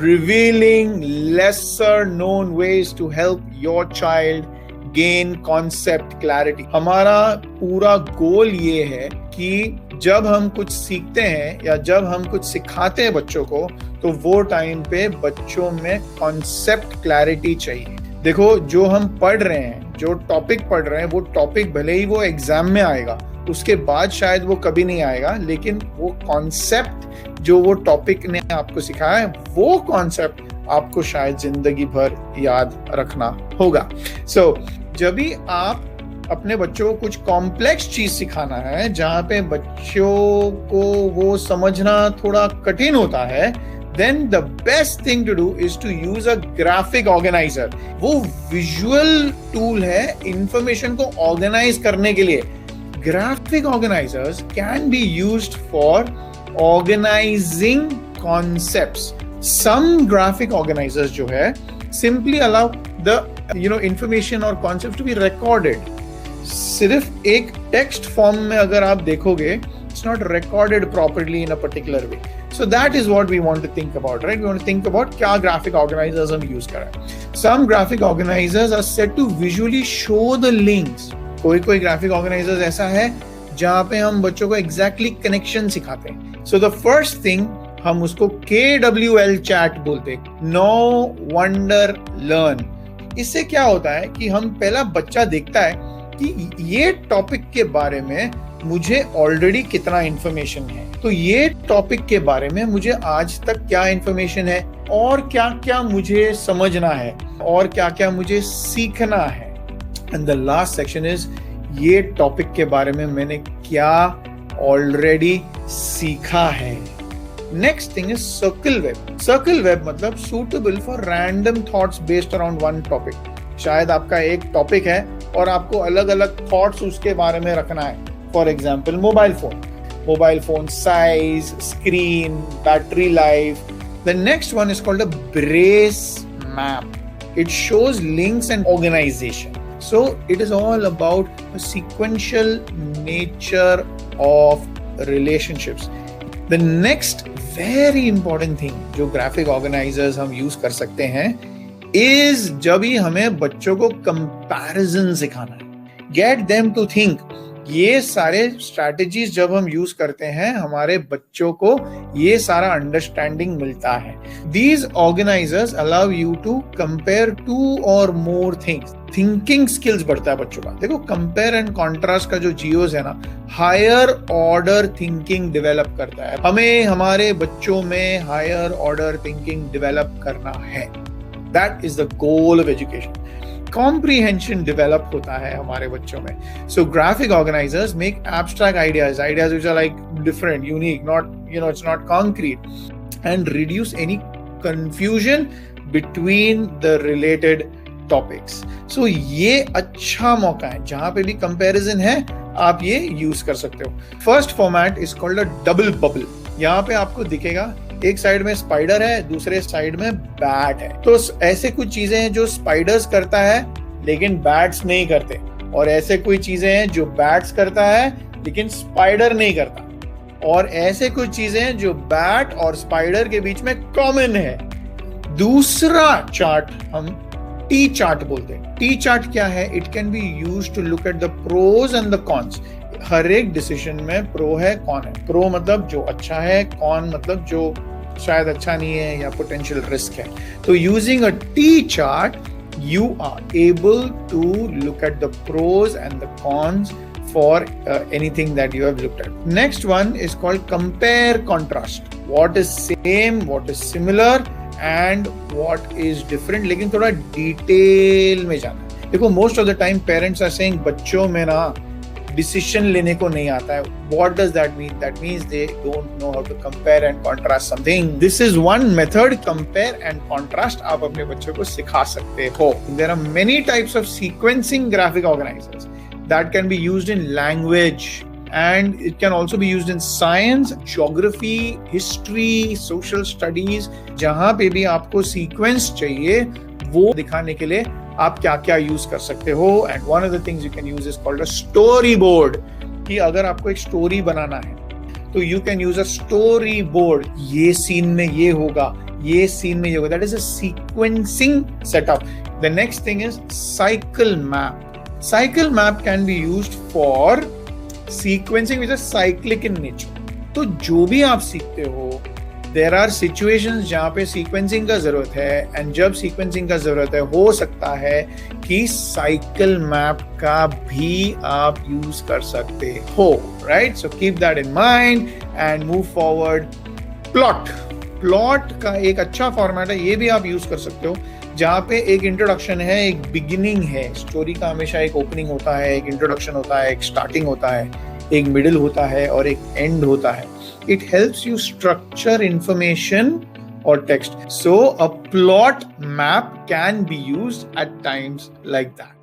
revealing lesser known ways to help your child gain concept clarity. हमारा पूरा गोल ये है कि जब हम कुछ सीखते हैं या जब हम कुछ सिखाते हैं बच्चों को, तो वो टाइम पे बच्चों में कॉन्सेप्ट क्लैरिटी चाहिए. देखो, जो हम पढ़ रहे हैं, जो टॉपिक पढ़ रहे हैं, वो टॉपिक भले ही वो एग्जाम में आएगा, उसके बाद शायद वो कभी नहीं आएगा, लेकिन वो कॉन्सेप्ट जो वो टॉपिक ने आपको सिखाया है, वो कॉन्सेप्ट आपको शायद जिंदगी भर याद रखना होगा. सो जब भी आप अपने बच्चों को कुछ कॉम्प्लेक्स चीज सिखाना है, जहां पे बच्चों को वो समझना थोड़ा कठिन होता है, then the best thing to do is to use a graphic organizer. वो विजुअल टूल है इंफॉर्मेशन को ऑर्गेनाइज करने के लिए. Graphic organizers can be used for organizing concepts. Some graphic organizers जो है simply allow the information or concept to be recorded. सिर्फ एक टेक्स्ट फॉर्म में अगर आप देखोगे, it's not recorded properly in a particular way. So that is what we want to think about, right? We want to think about क्या graphic organizers हम use कर रहे हैं. Some graphic organizers are set to visually show the links. कोई graphic organizers ऐसा है जहाँ पे हम बच्चों को exactly connection सिखाते हैं. So the first thing हम उसको KWL chat बोलते हैं, Know, Wonder, Learn. इससे क्या होता है कि हम पहला बच्चा देखता है कि ये टॉपिक के बारे में मुझे ऑलरेडी कितना इंफॉर्मेशन है, तो ये टॉपिक के बारे में मुझे आज तक क्या इंफॉर्मेशन है, और क्या क्या मुझे समझना है, और क्या क्या मुझे सीखना है. And the last section is ये टॉपिक के बारे में मैंने क्या ऑलरेडी सीखा है. Next thing is circle web. Circle web मतलब suitable for random thoughts based around one topic. शायद आपका एक टॉपिक है और आपको अलग अलग थॉट्स उसके बारे में रखना है. For example, mobile phone size, screen, battery life. The next one is called a brace map. It shows links and organisation. So it is all about a sequential nature of relationships. The next very important thing जो graphic organizers हम use कर सकते हैं is जब भी हमें बच्चों को comparison सिखाना है. Get them to think. ये सारे strategies जब हम use करते हैं, हमारे बच्चों को ये सारा understanding मिलता है. These organizers allow you to compare two or more things. Thinking skills बढ़ता है बच्चों का. देखो, compare and contrast का जो GOs है ना, higher order thinking develop करता है. हमें हमारे बच्चों में higher order thinking develop करना है. That is the goal of education. Comprehension develop होता है हमारे बच्चों में. So graphic organizers make abstract ideas which are like different, unique, not, it's not concrete, and reduce any confusion between the related topics. So ये अच्छा मौका है, जहां पे भी comparison है आप ये use कर सकते हो. First format is called a double bubble. यहाँ पे आपको दिखेगा एक साइड में स्पाइडर है, दूसरे साइड में बैट है. तो ऐसे कुछ चीजें हैं जो स्पाइडर्स करता है लेकिन बैट्स नहीं करते, और ऐसे कोई चीजें हैं जो बैट्स करता है लेकिन स्पाइडर नहीं करता, और ऐसे कुछ चीजें हैं जो बैट और स्पाइडर के बीच में कॉमन है. दूसरा चार्ट हम टी चार्ट बोलते हैं. टी चार्ट क्या है? It can be used to look at the pros and the cons. हर एक डिसीजन में प्रो है, कॉन है. प्रो मतलब जो अच्छा है, कॉन मतलब जो शायद अच्छा नहीं है या पोटेंशियल रिस्क है. तो using a T chart you are able to look at the pros and the cons for anything that you have looked at. Next one is called compare contrast. What is same, what is similar and what is different, लेकिन थोड़ा detail में जाना. देखो, most of the time parents are saying बच्चों में ना decision लेने को नहीं आता है. What does that mean? That means they don't know how to compare and contrast something. This is one method, compare and contrast. आप अपने बच्चों को सिखा सकते हो. There are many types of sequencing graphic organizers that can be used in language, and it can also be used in science, geography, history, social studies. जहाँ पे भी आपको सीक्वेंस चाहिए वो दिखाने के लिए आप क्या क्या यूज कर सकते हो. And one of the things you can use is called a story board. कि अगर आपको एक स्टोरी बनाना है तो you can use a story board. ये सीन में ये होगा, ये सीन में ये होगा, that is a sequencing setup. The next thing is cycle map. Cycle map can be used for sequencing which is cyclic in nature. तो जो भी आप सीखते हो, देयर आर सिचुएशंस जहां पे सीक्वेंसिंग का जरूरत है, एंड जब सीक्वेंसिंग का जरूरत है, हो सकता है कि साइकिल मैप का भी आप यूज कर सकते हो, right? So keep that in mind and move forward. Plot का एक अच्छा फॉर्मेट है, ये भी आप यूज कर सकते हो, जहां पे एक इंट्रोडक्शन है, एक बिगिनिंग है. स्टोरी का हमेशा एक ओपनिंग होता है, एक इंट्रोडक्शन होता है, एक स्टार्टिंग होता है, एक मिडिल होता है और एक एंड होता है. It helps you structure information or text. So a plot map can be used at times like that.